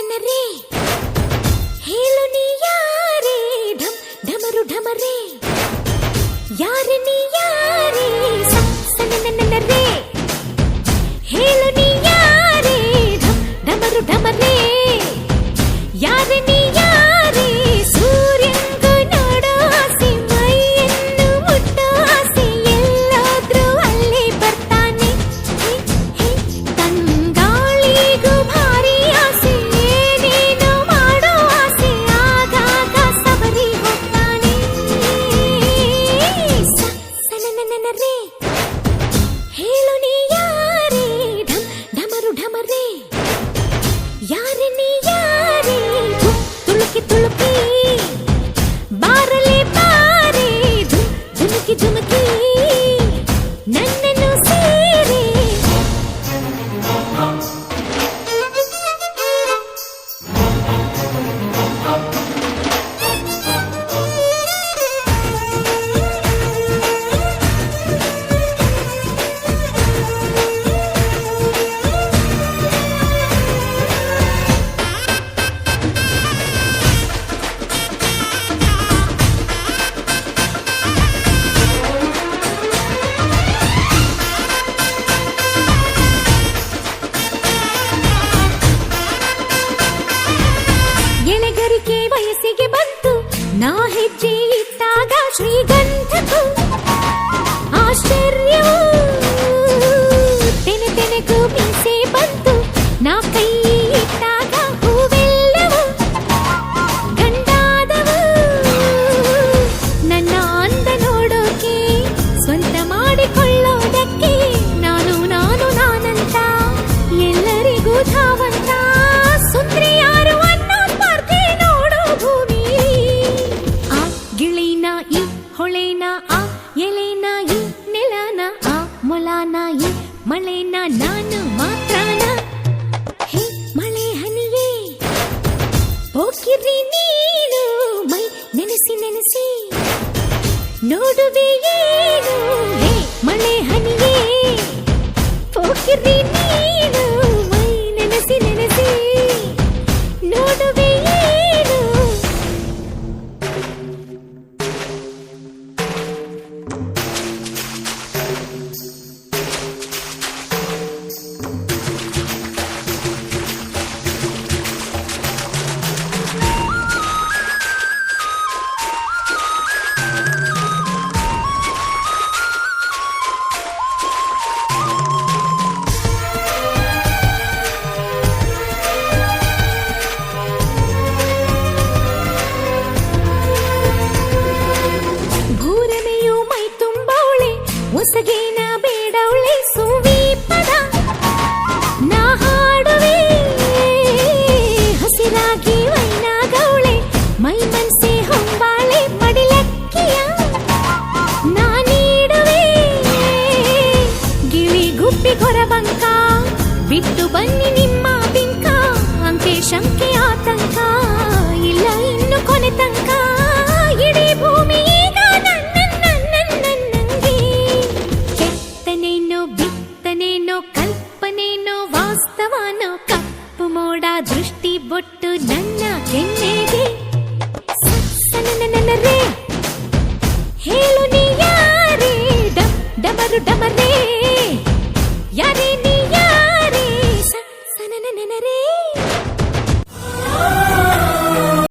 ಸನನನನನರೇ ಹೇಳು ನೀ ಯಾರೇ ಢಮ್ ಢಮರು ಢಮರೇ ಯಾರೆ ನೀ ಯಾರೇ ಸನನನನನರೇ ಹೇಳು ನೀ ಯಾರೇ ಢಮ್ ಢಮರು ಢಮರೇ ಯಾರೆ ನೀ ಯಾರೇ ಸೂರ್ಯಂಗೂ ನೋಡೋ ಆಸೆ ಮೈಯನ್ನು ಮುಟ್ಟೋ ಆಸೆ ಎಲ್ಲಾದ್ರೂ ಅಲ್ಲಿ ಬರ್ತಾನೆ ತಂಗಾಳಿಗೂ ಭಾರಿ ಆಸೆ ಏನೇನೋ ಮಾಡೋ ಆಸೆ ಆಗಾಗ ಸಬರಿ ಹೋಗ್ತಾನೆ ಸನನನನರೇ ಹೇಳು ನೀ ಯಾರೇ ಢಮ್ ಢಮರು ಢಮರೇ ಯಾರೆ ನೀ ಯಾರೇ ತುಳುಕಿ ತುಳುಕಿ ಬಾರಲೆ ಬಾರೆ ಧುಮುಕಿ ಧುಮುಕಿ ನನ್ನನ್ನು ಸೇರೆ ಎಳೆಗರಿಕೆ ವಯಸ್ಸಿಗೆ ಬಂತು ನಾ ಹೆಜ್ಜೆ ಇಟ್ಟಾಗ ಶ್ರೀಗಂಧಕ್ಕೂ ಆಶ್ಚರ್ಯವೂ ತೆನೆ ತೆನೆಗೂ ಮೀಸೆ ಬಂತು ನಾ ಕೈ ಇಟ್ಟಾಗ ಹೂವೆಲ್ಲವೂ ಗಂಡಾದವು ನನ್ನ ಅಂದ ನೋಡೋಕೆ ಸ್ವಂತ ಮಾಡಿಕೊಳ್ಳೋದಕ್ಕೆ ನಾನು ನಾನಂತ ಎಲ್ಲರಿಗೂ ಧಾವಂತ ಸುಂದ್ರಿ ಯಾರು ಅನ್ನೋ ಸ್ಪರ್ಧೆ ನೋಡೋ ಭೂಮಿ ಆ ಗಿಳಿನ ಈ ಹೊಳೆನ ಆ ಎಲೆನ ಈ ನೆಲನ ಆ ಮೊಲನ ಈ ಮಳೆನ ನಾನು ಮಾತ್ರನ ಹೇ ಮಳೆ ಹನಿಯೇ ಹೋಗಿರಿ ನೀನು ಮೈ ನೆನೆಸಿ ನೆನೆಸಿ ನೋಡುವೆ ಏನು ಹೇ ಮಳೆ ಹನಿಯೇ ಹೋಗಿರಿ ನೀನು ಮೈ ನೆನೆಸಿ ನೆನೆಸಿ ನೋಡುವೆ ಏನು ಭೂರಮೆಯು ಮೈ ತುಂಬವಳೆ ಮುಸಗೇನ ಬೇಡವಳೆ ಸುವಿ ಪದ ನಾ ಹಾಡುವೆ ಹಸಿರಾಗಿ ವೈನಾಗವಳೆ ಮೈ ಮನ್ಸೆ ಹೊಂಬಾಳೆ ಪಡಿಲಕ್ಕಿಯ ನಾ ನೀಡುವೆ ಗಿಳಿ ಗುಬ್ಬಿ ಗೊರಬಂಕ ಬಿಟ್ಟು ಬನ್ನಿ ನಿಮ್ಮ ಬಿಂಕ ಅಂಕೆ ಶಂಕೆ ಆತಂಕ ಇಲ್ಲ ಇನ್ನು ಕೊನೆ ತನಕ ಇಡೀ ಭೂಮಿ ಈಗ ನನ್ನಂಗೆ ಕೆತ್ತನೇನೋ ಬಿತ್ತನೇನೋ ಕಲ್ಪನೇನೋ ವಾಸ್ತವನೋ ಕಪ್ಪು ಮೋಡ ದೃಷ್ಟಿ ಬೊಟ್ಟು ನನ್ನ ಕೆನ್ನೆಗೆ ಸನನನನರೇ ಹೇಳು ನೀ ಯಾರೇ ಢಮ್ ಢಮರು ಢಮರೇ ಯಾರೇ ನೀ ಯಾರೇ ಸನನನನರೇ